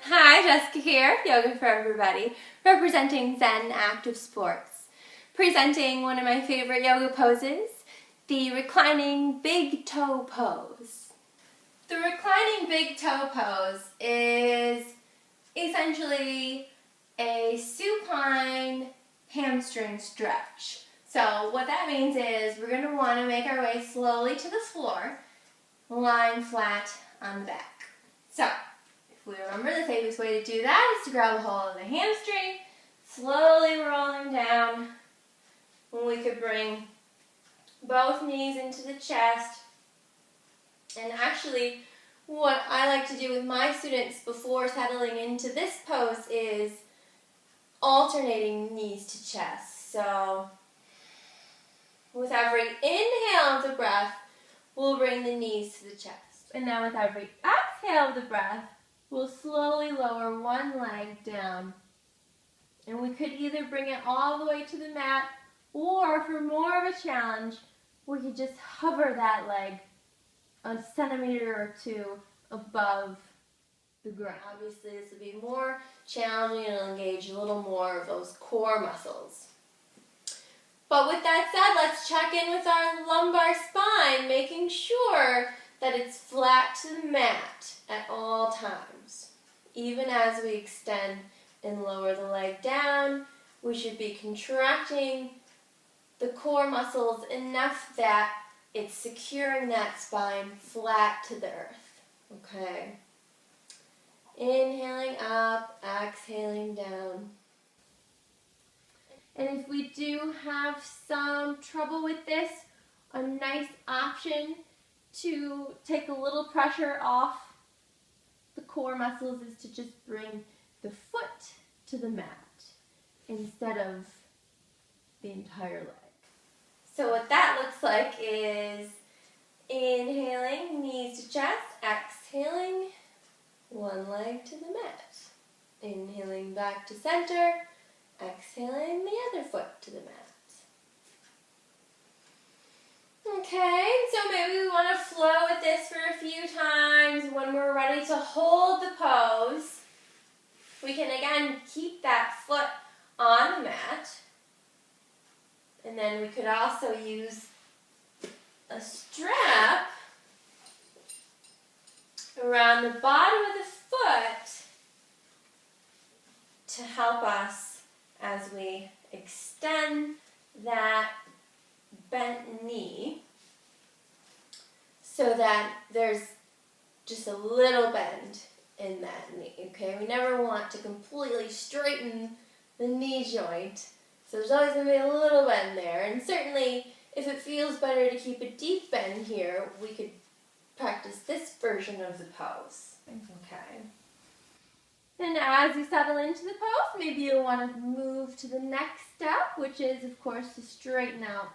Hi, Jessica here, Yoga for Everybody, representing Zen Active Sports. Presenting one of my favorite yoga poses, the reclining big toe pose. The reclining big toe pose is essentially a supine hamstring stretch. So what that means is we're going to want to make our way slowly to the floor, lying flat on the back. So if we remember, the safest way to do that is to grab a hold of the hamstring, slowly rolling down. We could bring both knees into the chest. And actually, what I like to do with my students before settling into this pose is alternating knees to chest. So with every inhale of the breath, we'll bring the knees to the chest. And now with every exhale of the breath, we'll slowly lower one leg down. And we could either bring it all the way to the mat, or for more of a challenge, we could just hover that leg a centimeter or two above the ground. Obviously, this will be more challenging and it'll engage a little more of those core muscles. But with that said, let's check in with our lumbar spine, making sure that it's flat to the mat at all times. Even as we extend and lower the leg down, we should be contracting the core muscles enough that it's securing that spine flat to the earth. Okay. Inhaling up, exhaling down. And if we do have some trouble with this, a nice option to take a little pressure off the core muscles is to just bring the foot to the mat instead of the entire leg. So what that looks like is inhaling, knees to chest, exhaling, one leg to the mat. Inhaling back to center, exhaling the other foot to the mat. Okay, so maybe we want to flow with this for a few times. When we're ready to hold the pose, we can again keep that foot on the mat. And then we could also use a strap around the bottom of the foot to help us as we extend that bent knee so that there's just a little bend in that knee, okay? We never want to completely straighten the knee joint, so there's always going to be a little bend there. And certainly, if it feels better to keep a deep bend here, we could practice this version of the pose, okay? And as you settle into the pose, maybe you'll want to move to the next step, which is, of course, to straighten out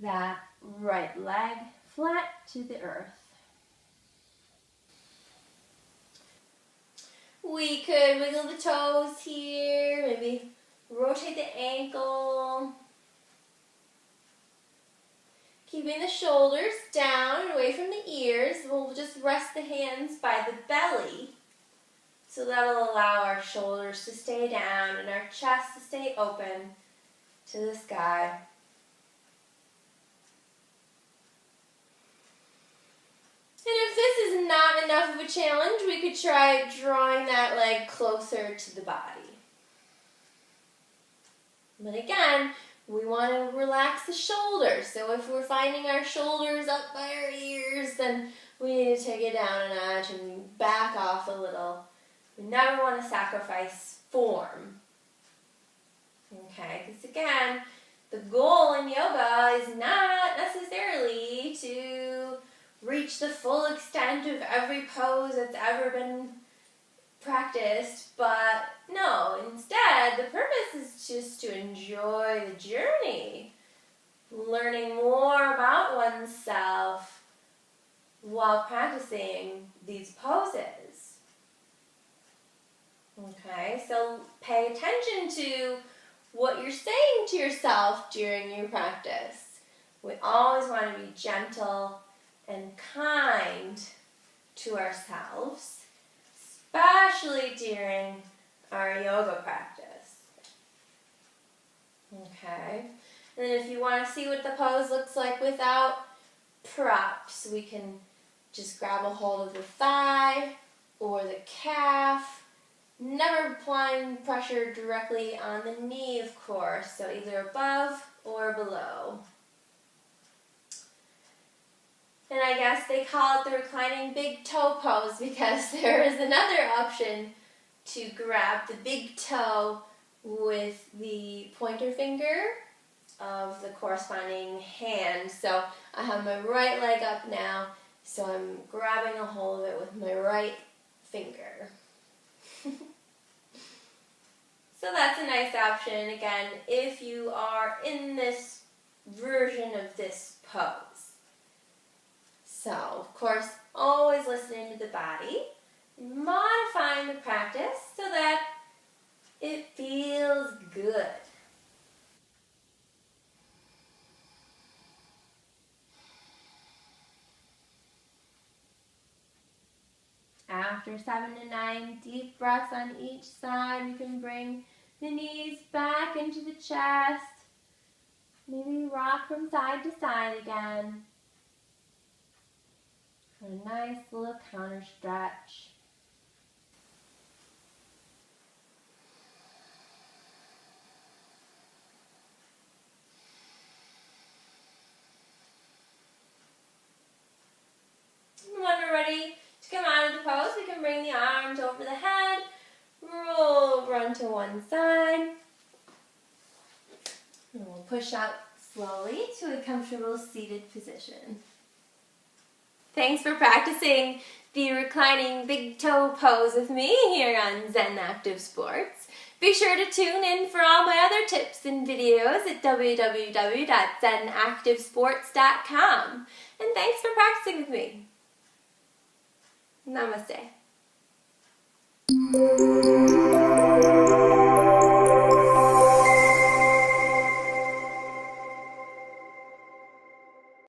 that right leg flat to the earth. We could wiggle the toes here, maybe rotate the ankle. Keeping the shoulders down and away from the ears, we'll just rest the hands by the belly. So that'll allow our shoulders to stay down and our chest to stay open to the sky. And if this is not enough of a challenge, we could try drawing that leg closer to the body. But again, we want to relax the shoulders. So if we're finding our shoulders up by our ears, then we need to take it down a notch and back off a little. We never want to sacrifice form. Okay, because again, the goal in yoga is not necessarily to reach the full extent of every pose that's ever been practiced, but no, instead the purpose is just to enjoy the journey, learning more about oneself while practicing these poses. Okay, so pay attention to what you're saying to yourself during your practice. We always want to be gentle and kind to ourselves, especially during our yoga practice. Okay, and then if you want to see what the pose looks like without props, we can just grab a hold of the thigh or the calf, never applying pressure directly on the knee, of course, so either above or below. And I guess they call it the reclining big toe pose because there is another option to grab the big toe with the pointer finger of the corresponding hand. So I have my right leg up now, so I'm grabbing a hold of it with my right finger. So that's a nice option, again, if you are in this version of this pose. So, of course, always listening to the body, modifying the practice so that it feels good. After 7 to 9 deep breaths on each side, we can bring the knees back into the chest. Maybe rock from side to side again. For a nice little counter stretch. And when we're ready to come out of the pose, we can bring the arms over the head, roll over onto one side, and we'll push out slowly to a comfortable seated position. Thanks for practicing the reclining big toe pose with me here on Zen Active Sports. Be sure to tune in for all my other tips and videos at www.zenactivesports.com. And thanks for practicing with me. Namaste.